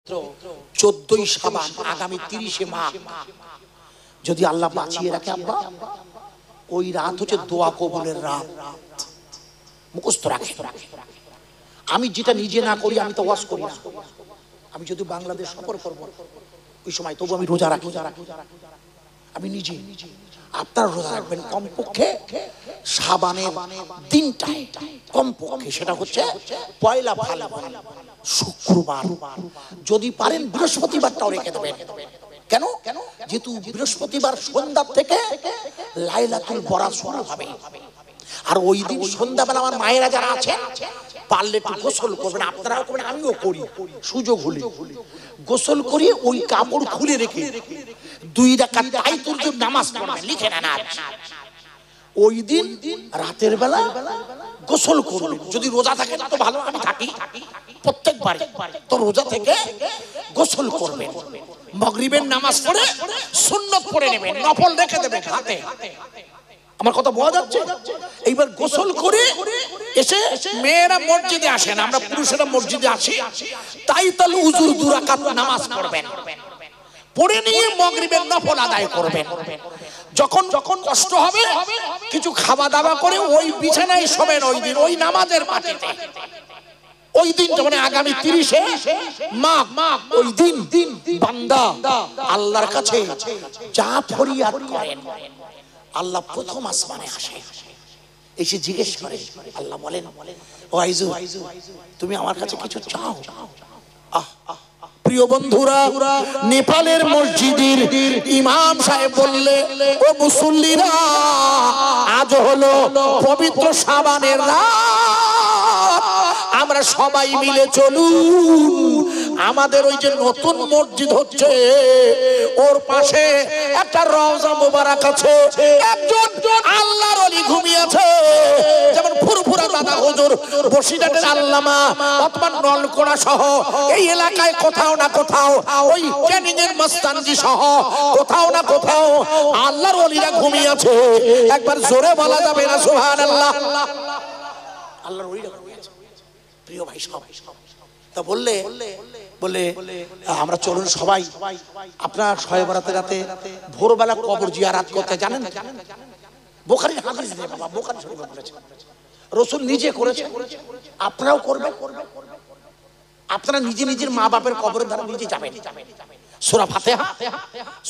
14ই শাবান আগামী 30শে মাঘ যদি আল্লাহ বাঁচিয়ে রাখে আব্বা, ওই রাত হচ্ছে দোয়া কবুলের রাত। মুখস্থ রাখে। আমি যেটা নিজে না করি, আমি তো ওয়াজ করি না। আমি যদি বাংলাদেশ সফর করব ওই সময়, তবু আমি রোজা রাখি। আমি নিজে, আপনারা রোজা রাখবেন কমপক্ষে শাবানের দিনটায়, কমপক্ষে সেটা হচ্ছে পয়লা ফাল্গুন শুক্রবার। যদি পারেন বৃহস্পতিবারটাও রেখে দেবেন। কেন? যেহেতু বৃহস্পতিবার সন্ধ্যা থেকে লাইলাতুল বরাত শুরু হবে। আর ওই দিন সন্ধ্যাবেলা আমার মায়েরা যারা আছেন পারলে একটু গোসল করবেন, আপনারাও করবেন, আমিও করি সুযোগ হলে। গোসল করিয়ে ওই কাপড় খুলে রেখে 2 রাকাত তাহাজ্জুদ নামাজ পড়বেন, লিখে নেন। ওই দিন রাতের বেলা গোসল করবেন। যদি রোজা থাকে তো ভালো, আমি থাকি প্রত্যেকবারে, তো রোজা থেকে গোসল করবেন। মাগরিবের নামাজ পড়ে সুন্নত পড়ে নেবেন, নফল রেখে দেবেন হাতে। আমার কথা বোঝা যাচ্ছে? এইবার গোসল করে এসে মেয়েরা মসজিদে আসেন, আমরা পুরুষেরা মসজিদে আসি, তাই তাহলে উজুর 2 রাকাত নামাজ পড়বেন, পড়ে নিয়ে মাগরিবের নফল আদায় করবেন। যখন কষ্ট হবে কিছু খাওয়া দাওয়া করে ওই বিছানায় শোবেন। ওই দিন ওই নামাজের মাটিতে, ওই দিনটা মানে আগামী 30শে মাঘ, ওই দিন বান্দা আল্লাহর কাছে যা ফরিয়াদ করেন, আল্লাহ প্রথম আসমানে আসে, এসে জিজ্ঞেস করে, আল্লাহ বলেন, ও আইজু, তুমি আমার কাছে কিছু চাও? প্রিয় বন্ধুরা, নেপালের মসজিদের ইমাম সাহেব বললে, ও মুসল্লিরা, আজ হলো পবিত্র শাবানের রাত, আমরা সবাই মিলে চলুন, আমাদের ওই যে নতুন মসজিদ হচ্ছে ওর পাশে একটা রওজা মোবারক আছে, একজন আল্লাহর ওলি ঘুমিয়ে আছে, যেমন ফুরফুরা দাদা হুজুর, বসিরহাটের আল্লামা অথবা নলকোড়া সহ এই এলাকায় কোথাও না কোথাও, ওই ক্যানিং এর মস্তানজি সহ কোথাও না কোথাও আল্লাহর ওলিরা ঘুমিয়ে আছে। একবার জোরে বলা যাবে না সুবহানাল্লাহ? আল্লাহর ওলিরা ঘুমিয়ে আছে। প্রিয় ভাই সব তা বললে আমরা চলুন সবাই, আপনার শবে বরাতের রাতে ভোরবেলা কবর জিয়ারত করতে জানেন? বুখারীর হাদিস দিয়ে বাবা, বুখারী শরীফে বলেছে, রাসূল নিজে করেছে, আপনারাও করবেন। আপনারা নিজে নিজের মা বাপের কবরের ধারে নিজে যাবেন, সূরা ফাতিহা,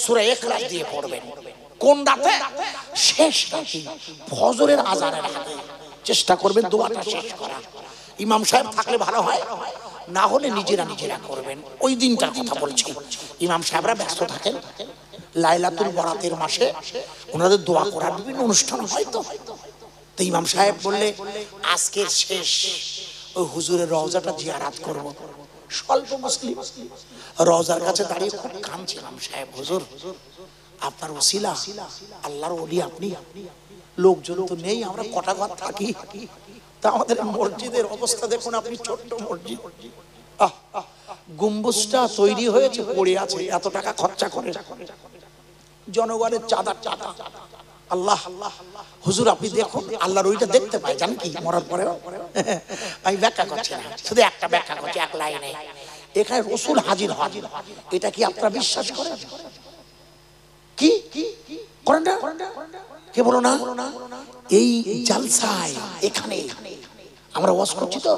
সূরা ইখলাস দিয়ে পড়বেন। কোন রাতে? শেষ রাতে, ফজরের আযানের আগে চেষ্টা করবেন দোয়াটা শেষ করা। ইমাম সাহেব থাকলে ভালো হয়, না হলে নিজেরা করবেন। ওই দিনটার কথা বলছি, ইমাম সাহেবরা ব্যস্ত থাকেন, লাইলাতুল বরাতের মাসে ওনাদের দোয়া করার বিভিন্ন অনুষ্ঠান হয়। তো ইমাম সাহেব বললে, আজকের শেষ ওই হুজুরের রওজাটা জিয়ারত করব। স্বল্প মুসলিম রওজার কাছে দাঁড়িয়ে খুব কাঁদছে ইমাম সাহেব, হুজুর আপনার ওসিলা, আল্লাহর ওলি আপনি, লোকজন তো নেই, আমরা কটা ঘর থাকি, তা আমাদের মসজিদের অবস্থা দেখুন, আপনি ছোট্ট মসজিদ, গম্বুজটা তৈরি হয়েছে পড়ে আছে, এত টাকা খরচা করে, জনগণের চাঁদা টাকা। আল্লাহ হুজুর আপনি দেখুন, আল্লাহর ওইটা দেখতে পাই, জান কি মরার পরে? আমি ব্যাখ্যা করছি না, শুধু একটা ব্যাখ্যা করছি এক লাইনে। এখানে রাসূল হাজির হয়, এটা কি আপনারা বিশ্বাস করেন? কি করেন না? কে বলো না? এই জালসায় এখানে আমরা ওয়াজ করছি, তো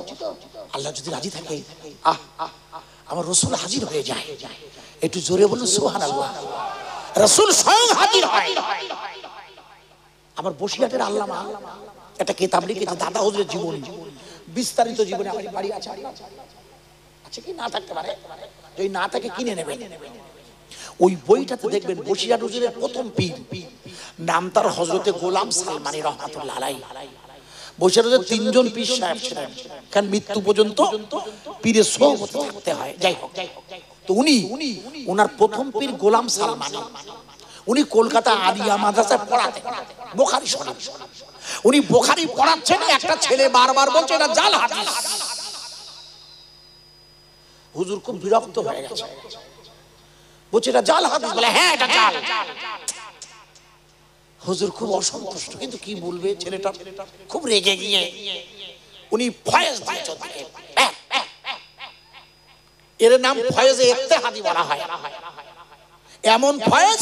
আল্লাহ যদি রাজি থাকে, আমার রাসূল হাজির হয়ে যায়। একটু জোরে বলুন সুবহানাল্লাহ। রাসূল স্বয়ং হাজির হয়। আমার বসিরহাটের আল্লামা একটা কিতাব লিখেছে, দাদা হুজুরের জীবনী, বিস্তারিত জীবনী। আমার বাড়ি আছে, আচ্ছা কি না থাকতে পারে, যদি না থাকে কিনে নেবেন। ওই বইটাতে দেখবেন বসিরহাট হুজুরের প্রথম পীর, নাম তার হযরতে গোলাম সালমানী রহমাতুল্লাহ আলাইহি। বসিরহাটের 3 জন পীর সাহেব ছিলেন, কারণ মৃত্যু পর্যন্ত পীরের সোহবতে থাকতে হয়। যাই হোক, তো উনি ওনার প্রথম পীর গোলাম সালমানী, উনি কলকাতা আলিয়া মাদ্রাসায় পড়াতেন বুখারী শরীফ। উনি বুখারী পড়াচ্ছেন, একটা ছেলে বারবার বলছে এটা জাল হাদিস। হুজুর খুব বিরক্ত হয়ে গেছে, বলছে এটা জাল হাদিস, বলে হ্যাঁ এটা জাল। হুজুর খুব অসন্তুষ্ট, কিন্তু কি বলবে, ছেলেটা খুব রেগে গিয়ে উনি ফয়েজ দিয়ে চলতে এর নাম ফয়েজে ইত্তেহাদি বলা হয়। এমন ফয়েজ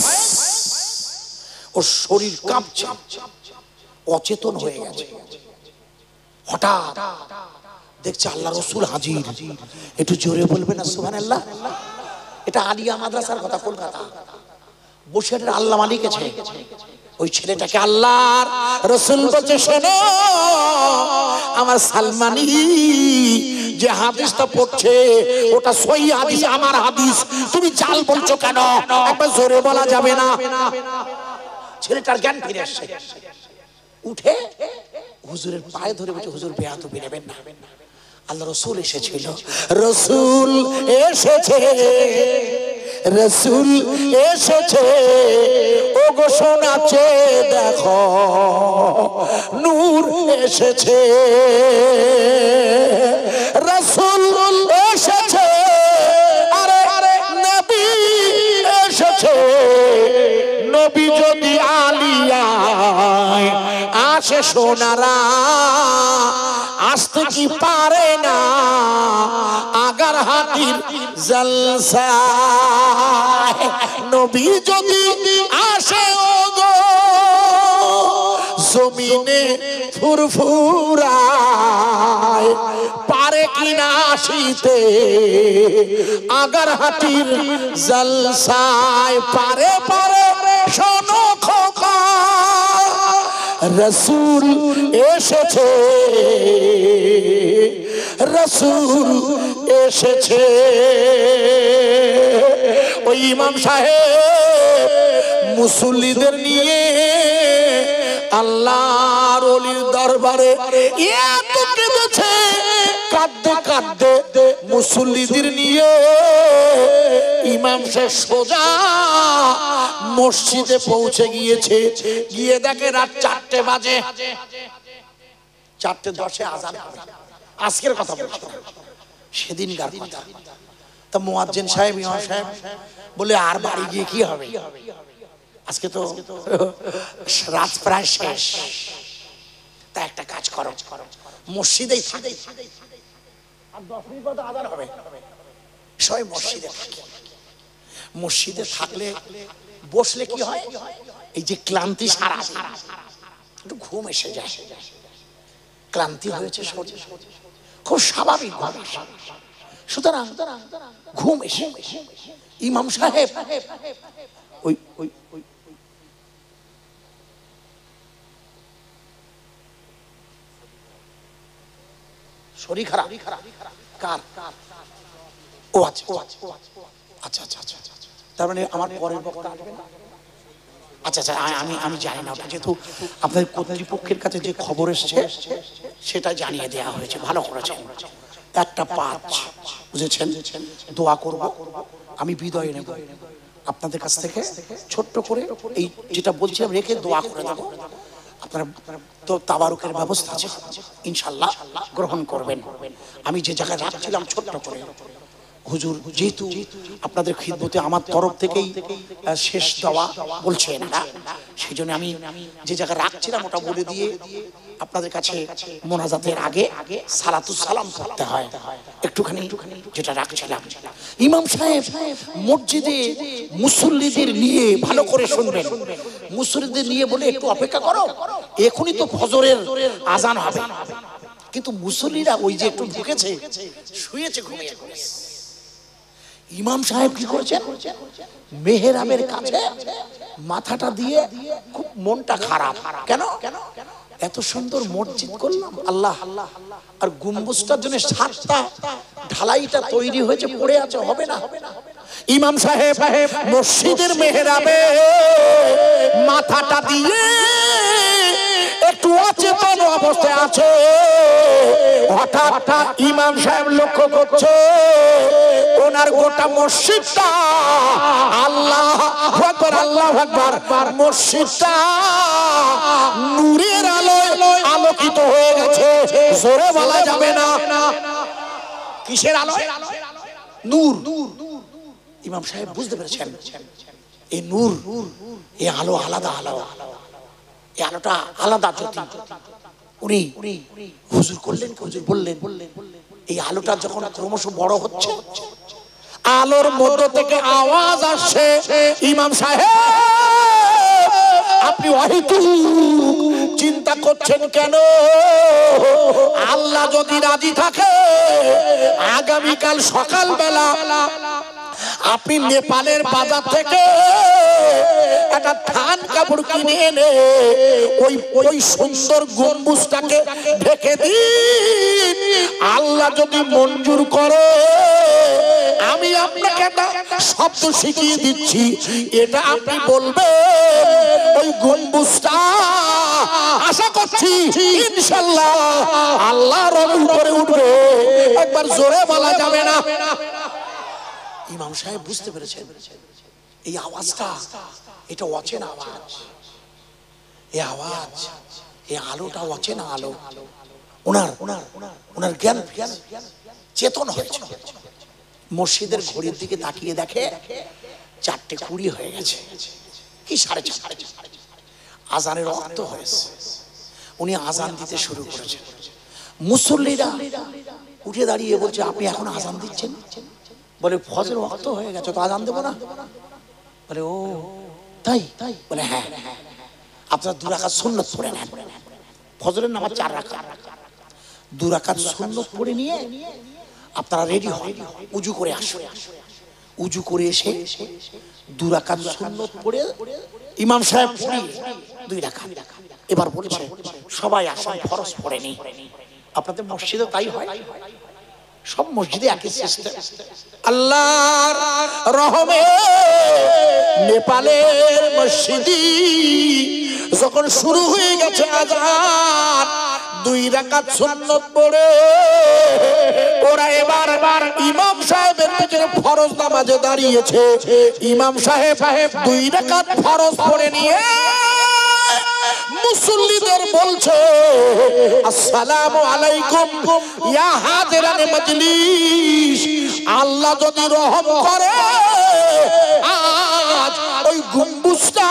ওর শরীর কাঁপছে, অচেতন হয়ে গেছে। হঠাৎ দেখছে আল্লাহ রসুল হাজির। একটু জোরে বলবে না সুবহানাল্লাহ? এটা আলিয়া মাদ্রাসার কথা, কলকাতা। বসে আল্লাহ মালিক আছে। ওই ছেলেটাকে আল্লাহর রসুল বলছে, শোনো আমার সালমানি যে হাদিসটা পড়ছে ওটা সহি হাদিস, আমার হাদিস, তুমি জাল বলছো কেন? একবার জোরে বলা যাবে না? ছেলেটার জ্ঞান ফিরে আসছে, উঠে হুজুরের পায়ে ধরে বলছে, হুজুর বেয়াদবি নেবেন না, আল্লাহ রসুল এসেছিল, রসুল এসেছে, রসুল এসেছে, ও গো শোনাচ্ছে দেখো নূর এসেছে, রসুল এসেছে, আরে নবী এসেছে, নবী যদি আলিয়ায় আসে সোনারা আসতে কি পারে না আগার হাতির জলসা, নবী যদি আসে ওগো জমিনে ফুরফুরায়, পারে কিনা আসিতে আগার হাতির জলসায়, পারে পারে শোনো খোকা রসুল এসেছে, রসুল এসেছে। ওই ইমাম সাহেব মুসল্লিদের নিয়ে আল্লাহর ওলির দরবারে এত কেঁদেছে, কাঁদতে কাঁদতে মুসল্লিদের নিয়ে ইমাম সাহেব সোজা মসজিদে পৌঁছে গিয়েছে। গিয়ে দেখে রাত 4টে বাজে, 4:10 আযান হবে। আজকের কথা বলছি, সেদিনকার কথা। তা মুয়াজ্জিন সাহেব, ইমাম সাহেব বলে আর বাড়ি গিয়ে কি হবে, আজকে তো রাত প্রায় শেষ, তা একটা কাজ করো, মসজিদেই থাকো, আর 10 মিনিট পর আযান হবে, সবাই মসজিদে থাকি। মসজিদে থাকলে বসলে কি হয়, এই যে ক্লান্তি সারা একটু ঘুম এসে যায়, ক্লান্তি হয়েছে শরীরে, খুব স্বাভাবিক ভাবে, সুতরাং ঘুম এসে ইমাম সাহেব ওই শরীর খারাপ কার? ও আচ্ছা আচ্ছা আচ্ছা আচ্ছা, তার মানে আমার পরের বক্তা আসবে না? আচ্ছা আচ্ছা, আমি জানি না, যেহেতু আপনাদের কর্তৃপক্ষের কাছে যে খবর এসেছে সেটা জানিয়ে দেওয়া হয়েছে, ভালো করেছেন। 1:05 বুঝেছেন, দোয়া করব, আমি বিদায় নেব আপনাদের কাছ থেকে, ছোট্ট করে এই যেটা বলছিলাম রেখে দোয়া করে দেবো। আপনারা তো তাবারুকের ব্যবস্থা আছে ইনশাআল্লাহ, গ্রহণ করবেন। আমি যে জায়গায় রাখছিলাম ছোট্ট করে, হুজুর যেহেতু আপনাদের খিদমতে আমার তরফ থেকেই শেষ দেওয়া বলছেন না, সেই জন্য আমি যে জায়গায় রাখছিলাম ওটা বলে দিয়ে আপনাদের কাছে মোনাজাতের আগে সালাতুস সালাম করতে হয় একটুখানি, যেটা রাখছিলাম। ইমাম সাহেব মসজিদে মুসল্লিদের নিয়ে, ভালো করে শুনবেন, মুসল্লিদের নিয়ে বলে একটু অপেক্ষা করো, এখনই তো ফজরের আজান হবে। কিন্তু মুসল্লিরা ওই যে একটু ঢুকেছে, শুয়েছে, ঘুমিয়ে পড়েছে। ইমাম সাহেব কি করেছেন, মেহরাবের কাছে মাথাটা দিয়ে খুব মনটা খারাপ, কেন এত সুন্দর মসজিদ করলাম আল্লাহ, আর গম্বুজটার জন্য 7টা ঢালাইটা তৈরি হয়েছে, পড়ে আছে, হবে না। ইমাম সাহেব মসজিদের মেহরাবে মাথাটা দিয়ে একটু অচেতন অবস্থায় আছে। হঠাৎ ইমাম সাহেব লক্ষ্য করছে ওনার গোটা মসজিদটা, আল্লাহু আকবার আল্লাহু আকবার, মসজিদটা নূরের আলোয় আলোকিত হয়ে গেছে। জোরে বলা যাবে না, কিসের আলো? নূর। ইমাম সাহেব বুঝতে পেরেছেন এই নূর, এই আলো আলাদা আলো, এই আলোটা আলাদা জ্যোতি। উনি হুজুর করলেন, হুজুর বললেন এই আলোটা যখন ক্রমশ বড় হচ্ছে, আলোর মধ্য থেকে আওয়াজ আসছে, ইমাম সাহেব আপনি হয়তো চিন্তা করছেন কেন? আল্লাহ যদি রাজি থাকে আগামীকাল সকালবেলা আপনি নেপালের বাজার থেকে একটা থান কাপড় কিনে এনে ওই সুন্দর গম্বুজটাকে ঢেকে দিন। আল্লাহ যদি মঞ্জুর করে আমি আপনাকে একটা শব্দ শিখিয়ে দিচ্ছি, এটা আপনি বলবেন ওই গম্বুজটা আশা করছি ইনশাআল্লাহ আল্লাহর উপরে উঠবে। একবার জোরে বলা যাবে না? ইমাম সাহেব বুঝতে পেরেছেন এই আওয়াজটা, এটা অচেনা আওয়াজ, এই আওয়াজ, এই আলোটা অচেনা আলো। ওনার জ্ঞান চেতন হয়েছে। মসজিদের ঘড়ির দিকে তাকিয়ে দেখে 4:20 হয়ে গেছে, কি 4:30, আজানের রক্ত হয়েছে। উনি আজান দিতে শুরু করেছেন। মুসল্লিরা উঠে দাঁড়িয়ে বলছে আপনি এখন আজান দিচ্ছেন? বলে ফজর ওয়াক্ত হয়ে গেছে, তো আজান দেবো না? বলে ও তাই? বলে হ্যাঁ, আপনারা 2 রাকাত সুন্নত পড়ে নেন। ফজরের নামাজ 4 রাকাত, 2 রাকাত সুন্নত পড়ে নিয়ে আপনারা রেডি হন, উজু করে আসুন। উজু করে এসে 2 রাকাত সুন্নত পড়ে ইমাম সাহেব পড়ে 2 রাকাত। এবার বলছে সবাই আসুন, ফরজ পড়ে নি। আপনাদের মসজিদে তাই হয়? সব মসজিদে একই সিস্টেম। আল্লাহর রহমে নেপালের মসজিদে যখন শুরু হয়ে গেছে আযান, 2 রাকাত সুন্নত পড়ে ওরা এবার ইমাম সাহেবের পেছনে ফরজ নামাজে দাঁড়িয়েছে। ইমাম সাহেব 2 রাকাত ফরজ পড়ে নিয়ে মুসল্লিদের বলছে আসসালামু আলাইকুম ইয়া হাজিরানে মজলিস, আল্লাহ যদি রহম করে আজ ওই গম্বুজটা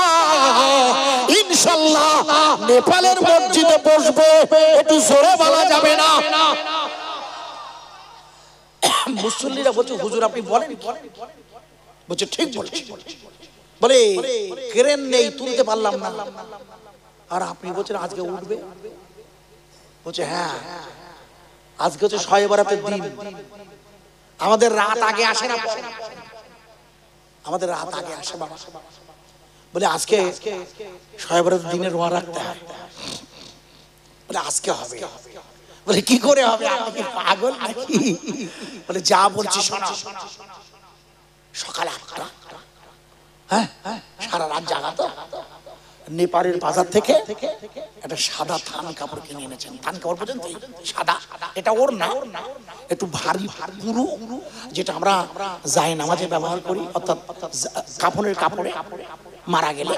ইনশাআল্লাহ নেপালের মসজিদে বসবে। একটু জোরে বলা যাবে না? মুসল্লিরা বলছে হুজুর আপনি বলেন কি? বলছে ঠিক বলছি। বলে ক্রেন নেই, তুলতে পারলাম না। আর আপনি বলছেন আজকে উঠবে? বলছে হ্যাঁ, আজকে হচ্ছে শবে বরাতের দিন, আমাদের রাত আগে আসে না, আমাদের রাত আগে আসে বাবা। বলে আজকে শবে বরাতের দিনে রোজা রাখতে হয়। বলে আজকে হবে। বলে কি করে হবে? আপনি কি পাগল নাকি? বলে যা বলছি শোনো, সকাল 8টা, হ্যাঁ সারা রাত জাগা তো। নেপালের বাজার থেকে একটা সাদা থান কাপড় কিনে এনেছেন। থান কাপড় পর্যন্ত সাদা, এটা ওর না, একটু ভারী পুরু, যেটা আমরা যায় নামাজে ব্যবহার করি, অর্থাৎ কাপড়ের কাপড়ে মারা গেলে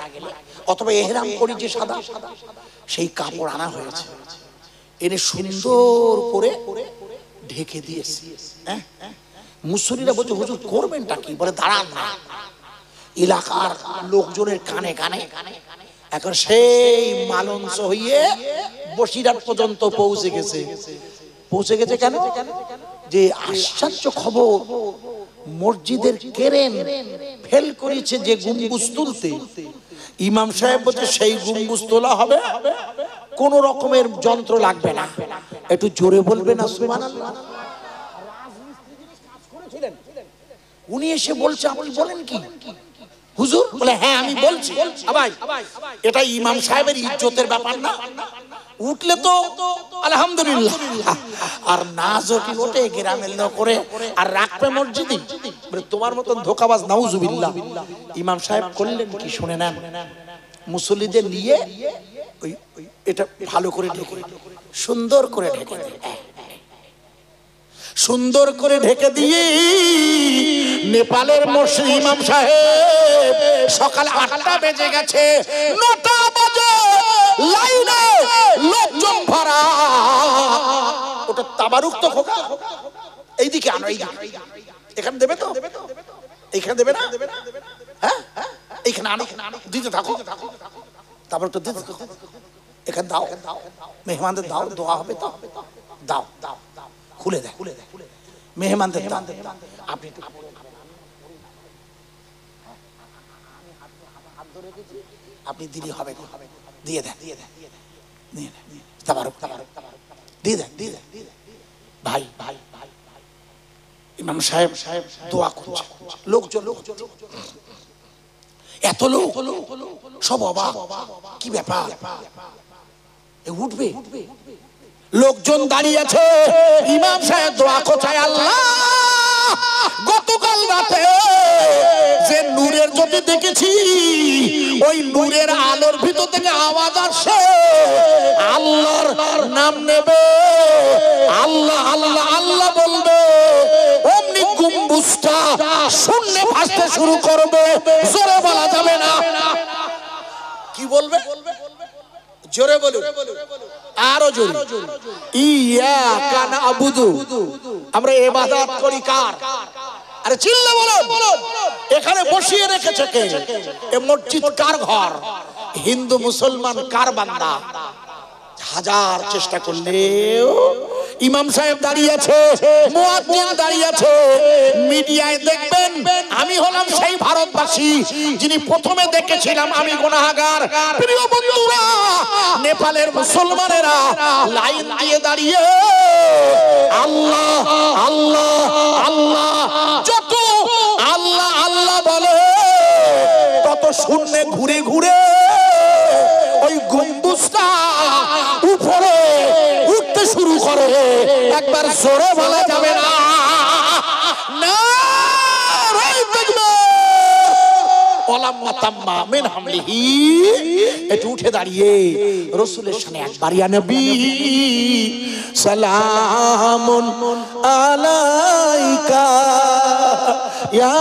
অথবা এহরাম করি যে সাদা, সেই কাপড় আনা হয়েছে। এনে সুন্দর করে ঢেকে দিয়েছি। হ্যাঁ, মুসল্লিরা বলছে হুজুর করবেনটা কি? বলে দাঁড়ান না, এলাকার লোকজনের কানে কানে এখন সেই মালঞ্চ হইয়ে বসিরহাট পর্যন্ত পৌঁছে গেছে। পৌঁছে গেছে কেন? যে আশ্চর্য খবর, মসজিদের কেরেন ফেল করেছে যে গম্বুজ তুলতে। ইমাম সাহেব বলছে সেই গম্বুজ তোলা হবে, কোন রকমের যন্ত্র লাগবে না। একটু জোরে বলবে না সুবহানাল্লাহ? উনি এসে বলছে আপনি বলেন কি হুজুর? বলে হ্যাঁ আমি বলছি। ভাই এটা ইমাম সাহেবের ইজ্জতের ব্যাপার না? উঠলে তো আলহামদুলিল্লাহ, আর না যদি ওঠে গ্রামের লোক করে আর রাখবে মসজিদে। বলে তোমার মতন ধোঁকাবাজ নাউজুবিল্লাহ। ইমাম সাহেব করলেন কি শুনে নেন। মুসল্লিদের নিয়ে ওই এটা ভালো করে ঢেকে, সুন্দর করে ঢেকে দেয়, সুন্দর করে ঢেকে দিয়ে নেপালের মসজিদ ইমাম সাহেব সকাল 8টা বেজে গেছে, 9টা বাজে লাইনে লোকজন ভরা। ওটা তাবারুক তো খোকা, এইদিকে আনো, এখানে দেবে তো, এইখানে দেবে না? হ্যাঁ এইখানে আনো, দিতে থাকো, তাবারুক তো দিতে থাকো, এখানে দাও, মেহমানদের দাও, দোয়া হবে তো, দাও, খুলে দেয় মেহমানদের দাও। আপনি আপনি দিলে হবে, দিয়ে দেন, তাবারক তাবারক দিয়ে দেন, দিয়ে দেন। ভাই ভাই ভাই ইমাম সাহেব দোয়া করছে, লোকজন এত লোক, সব অবাক, কি ব্যাপার, উঠবে? লোকজন দাঁড়িয়ে আছে, ইমাম সাহেব দোয়া করছে, আল্লাহ গতকাল রাতে যে নূরের জ্যোতি দেখেছি, ওই নূরের আলোর ভিতর থেকে আওয়াজ আসছে, আল্লাহর নাম নেবে, আল্লাহ আল্লাহ আল্লাহ বলবে, অমনি গম্বুজটা শূন্যে ভাসতে শুরু করবে, জোরে বলা যাবে না। কি বলবে? জোরে বলুন, আরো জোরে। ইয়াকা না'বুদু, আমরা ইবাদত করি কার? আরে চিল্লা বলো, এখানে বসিয়ে রেখেছে কে? এ মসজিদ কার ঘর? হিন্দু মুসলমান কার বান্দা? হাজার চেষ্টা করলেও ইমাম সাহেব দাঁড়িয়ে আছে, মুয়াজ্জিন দাঁড়িয়ে আছে। মিডিয়ায় দেখবেন আমি হলাম সেই ভারতবাসী যিনি প্রথমে দেখেছিলাম আমি গুনাহগার। প্রিয় বন্ধুরা, নেপালের মুসলমানেরা লাইন দিয়ে দাঁড়িয়ে আল্লাহ আল্লাহ আল্লাহ, যত আল্লাহ আল্লাহ বলে তত শূন্যে ঘুরে ঘুরে ওই গম্বুজটা উপরে উঠতে শুরু করে। একবার জোরে বলা যাবে না? একটু উঠে দাঁড়িয়ে রাসূলের সামনে একবার ইয়া নবী সালামুন আলাইকা ইয়া